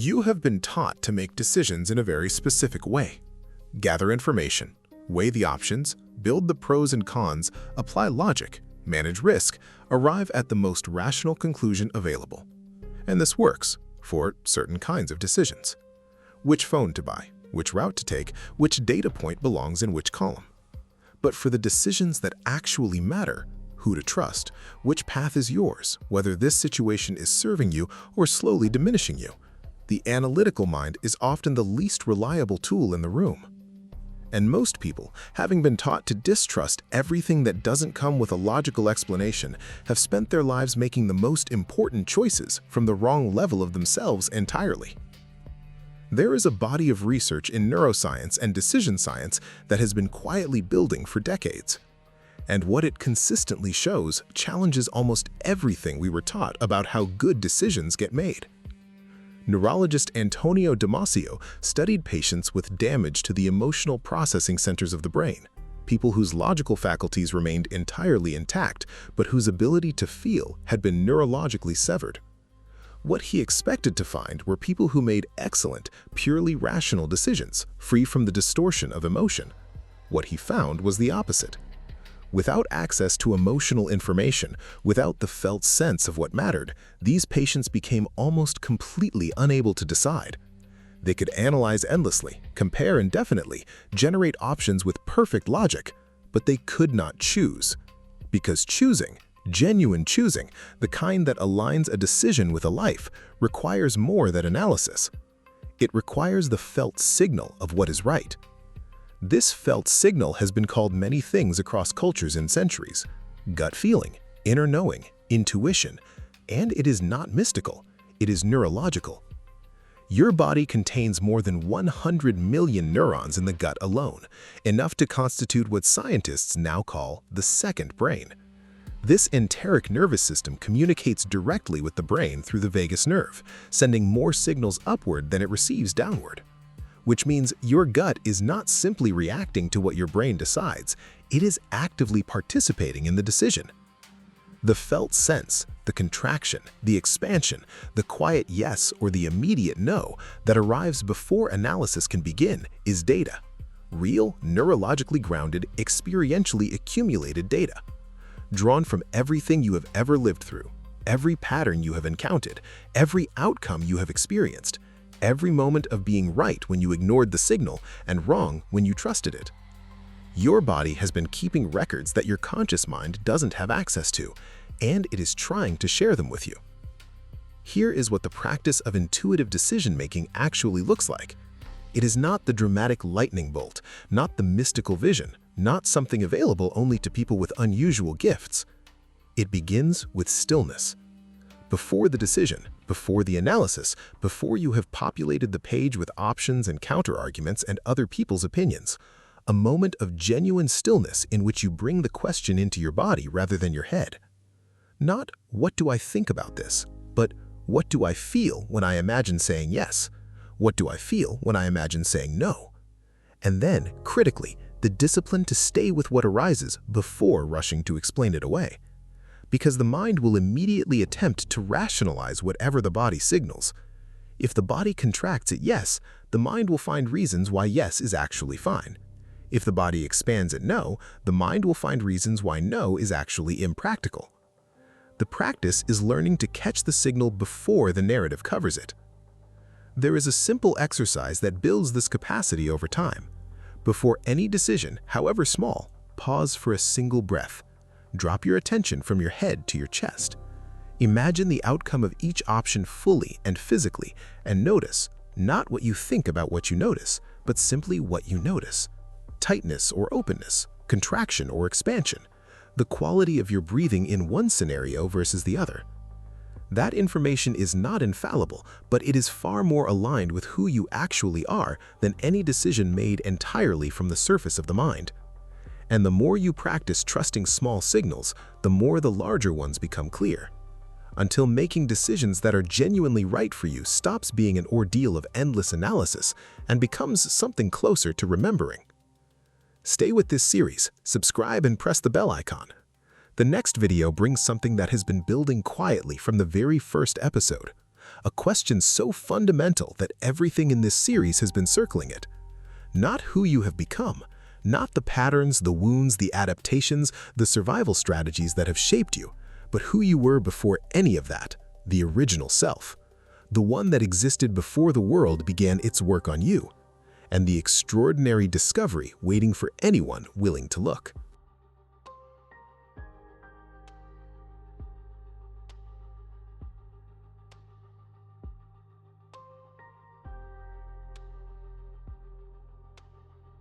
You have been taught to make decisions in a very specific way. Gather information, weigh the options, build the pros and cons, apply logic, manage risk, arrive at the most rational conclusion available. And this works for certain kinds of decisions. Which phone to buy, which route to take, which data point belongs in which column. But for the decisions that actually matter, who to trust, which path is yours, whether this situation is serving you or slowly diminishing you, the analytical mind is often the least reliable tool in the room. And most people, having been taught to distrust everything that doesn't come with a logical explanation, have spent their lives making the most important choices from the wrong level of themselves entirely. There is a body of research in neuroscience and decision science that has been quietly building for decades. And what it consistently shows challenges almost everything we were taught about how good decisions get made. Neurologist Antonio Damasio studied patients with damage to the emotional processing centers of the brain, people whose logical faculties remained entirely intact, but whose ability to feel had been neurologically severed. What he expected to find were people who made excellent, purely rational decisions, free from the distortion of emotion. What he found was the opposite. Without access to emotional information, without the felt sense of what mattered, these patients became almost completely unable to decide. They could analyze endlessly, compare indefinitely, generate options with perfect logic, but they could not choose. Because choosing, genuine choosing, the kind that aligns a decision with a life, requires more than analysis. It requires the felt signal of what is right. This felt signal has been called many things across cultures and centuries: gut feeling, inner knowing, intuition, and it is not mystical, it is neurological. Your body contains more than 100 million neurons in the gut alone, enough to constitute what scientists now call the second brain. This enteric nervous system communicates directly with the brain through the vagus nerve, sending more signals upward than it receives downward. Which means your gut is not simply reacting to what your brain decides, it is actively participating in the decision. The felt sense, the contraction, the expansion, the quiet yes or the immediate no that arrives before analysis can begin is data. Real, neurologically grounded, experientially accumulated data. Drawn from everything you have ever lived through, every pattern you have encountered, every outcome you have experienced, every moment of being right when you ignored the signal and wrong when you trusted it. Your body has been keeping records that your conscious mind doesn't have access to, and it is trying to share them with you. Here is what the practice of intuitive decision-making actually looks like. It is not the dramatic lightning bolt, not the mystical vision, not something available only to people with unusual gifts. It begins with stillness. Before the decision, before the analysis, before you have populated the page with options and counterarguments and other people's opinions, a moment of genuine stillness in which you bring the question into your body rather than your head. Not, what do I think about this, but what do I feel when I imagine saying yes? What do I feel when I imagine saying no? And then, critically, the discipline to stay with what arises before rushing to explain it away. Because the mind will immediately attempt to rationalize whatever the body signals. If the body contracts at yes, the mind will find reasons why yes is actually fine. If the body expands at no, the mind will find reasons why no is actually impractical. The practice is learning to catch the signal before the narrative covers it. There is a simple exercise that builds this capacity over time. Before any decision, however small, pause for a single breath. Drop your attention from your head to your chest. Imagine the outcome of each option fully and physically, and notice not what you think about what you notice, but simply what you notice. Tightness or openness, contraction or expansion, the quality of your breathing in one scenario versus the other. That information is not infallible, but it is far more aligned with who you actually are than any decision made entirely from the surface of the mind. And the more you practice trusting small signals, the more the larger ones become clear. Until making decisions that are genuinely right for you stops being an ordeal of endless analysis and becomes something closer to remembering. Stay with this series, subscribe and press the bell icon. The next video brings something that has been building quietly from the very first episode, a question so fundamental that everything in this series has been circling it. Not who you have become, not the patterns, the wounds, the adaptations, the survival strategies that have shaped you, but who you were before any of that, the original self, the one that existed before the world began its work on you, and the extraordinary discovery waiting for anyone willing to look.